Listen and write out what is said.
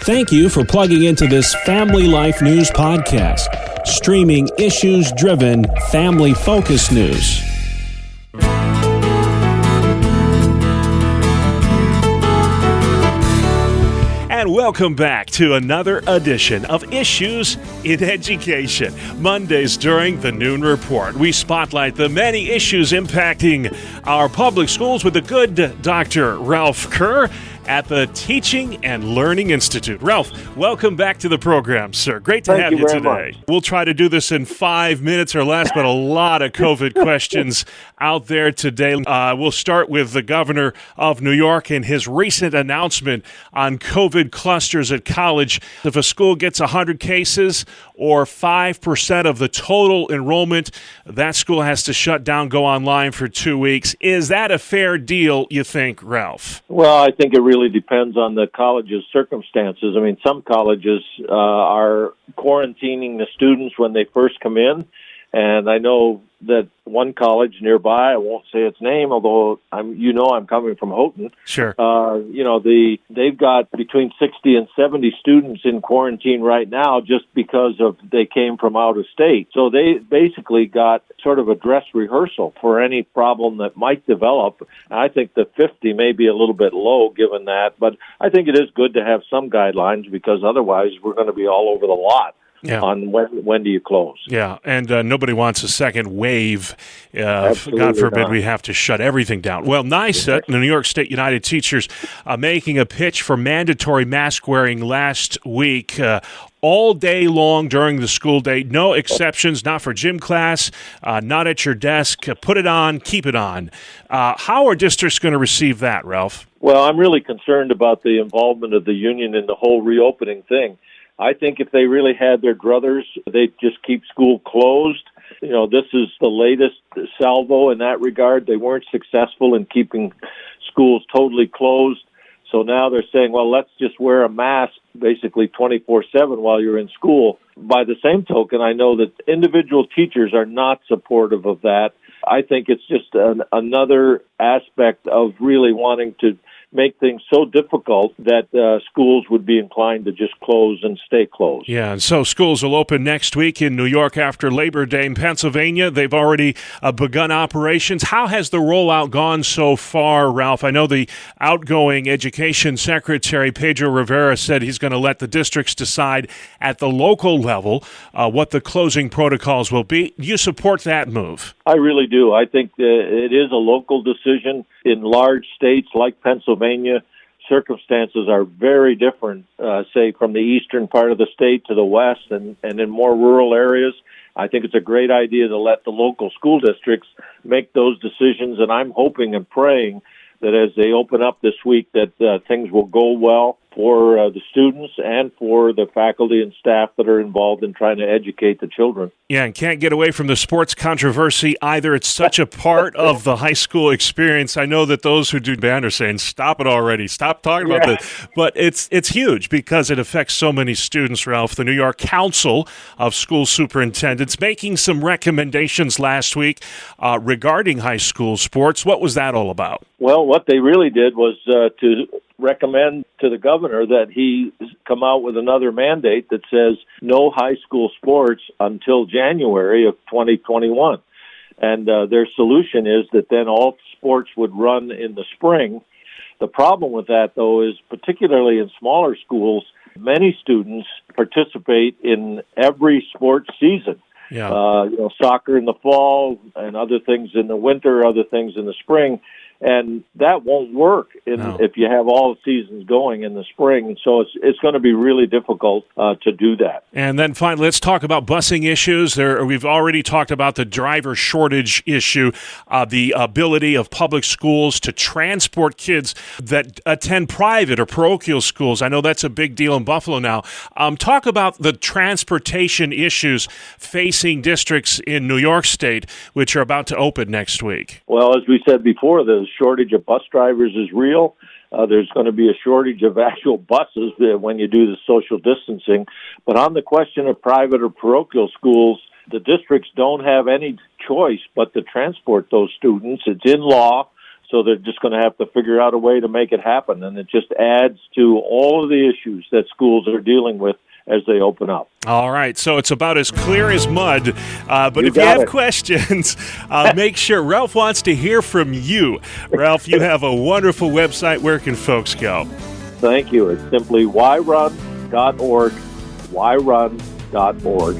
Thank you for plugging into this Family Life News podcast, streaming issues-driven, family-focused news. And welcome back to another edition of Issues in Education. Mondays during the Noon Report, we spotlight the many issues impacting our public schools with the good Dr. Ralph Kerr at the Teaching and Learning Institute. Ralph, welcome back to the program, sir. Great to have you today. We'll try to do this in 5 minutes or less, but a lot of COVID questions out there today. We'll start with the governor of New York and his recent announcement on COVID clusters at college. If a school gets 100 cases or 5% of the total enrollment, that school has to shut down, go online for 2 weeks. Is that a fair deal, you think, Ralph? Well, I think it really depends on the college's circumstances. I mean, some colleges are quarantining the students when they first come in, and I know that one college nearby, I won't say its name, although I'm coming from Houghton. Sure. They've got between 60 and 70 students in quarantine right now just because they came from out of state. So they basically got sort of a dress rehearsal for any problem that might develop. I think the 50 may be a little bit low given that, but I think it is good to have some guidelines because otherwise we're going to be all over the lot. Yeah. On when do you close? Yeah, and nobody wants a second wave. God forbid not. We have to shut everything down. Well, NYSA, the New York State United Teachers, making a pitch for mandatory mask wearing last week. All day long during the school day, no exceptions, not for gym class, not at your desk. Put it on, keep it on. How are districts going to receive that, Ralph? Well, I'm really concerned about the involvement of the union in the whole reopening thing. I think if they really had their druthers, they'd just keep school closed. You know, this is the latest salvo in that regard. They weren't successful in keeping schools totally closed. So now they're saying, well, let's just wear a mask basically 24/7 while you're in school. By the same token, I know that individual teachers are not supportive of that. I think it's just another aspect of really wanting to make things so difficult that schools would be inclined to just close and stay closed. Yeah, and so schools will open next week in New York after Labor Day. In Pennsylvania, they've already begun operations. How has the rollout gone so far, Ralph? I know the outgoing Education Secretary, Pedro Rivera, said he's going to let the districts decide at the local level what the closing protocols will be. Do you support that move? I really do. I think it is a local decision. In large states like Pennsylvania, circumstances are very different, say, from the eastern part of the state to the west and in more rural areas. I think it's a great idea to let the local school districts make those decisions, and I'm hoping and praying that as they open up this week that things will go well for the students and for the faculty and staff that are involved in trying to educate the children. Yeah, and can't get away from the sports controversy either. It's such a part of the high school experience. I know that those who do band are saying, stop it already, stop talking about this. But it's huge because it affects so many students, Ralph. The New York Council of School Superintendents making some recommendations last week regarding high school sports. What was that all about? Well, what they really did was to recommend to the governor that he come out with another mandate that says no high school sports until January of 2021. And their solution is that then all sports would run in the spring. The problem with that, though, is particularly in smaller schools, many students participate in every sports season. Yeah. Soccer in the fall and other things in the winter, other things in the spring. And that won't work if you have all the seasons going in the spring. So it's going to be really difficult to do that. And then finally, let's talk about busing issues. We've already talked about the driver shortage issue, the ability of public schools to transport kids that attend private or parochial schools. I know that's a big deal in Buffalo now. Talk about the transportation issues facing districts in New York State, which are about to open next week. Well, as we said before, the shortage of bus drivers is real. There's going to be a shortage of actual buses when you do the social distancing. But on the question of private or parochial schools, the districts don't have any choice but to transport those students. It's in law. So they're just going to have to figure out a way to make it happen. And it just adds to all of the issues that schools are dealing with as they open up. All right, so it's about as clear as mud. But if you have questions, make sure. Ralph wants to hear from you. Ralph, you have a wonderful website. Where can folks go? Thank you. It's simply whyrun.org, whyrun.org.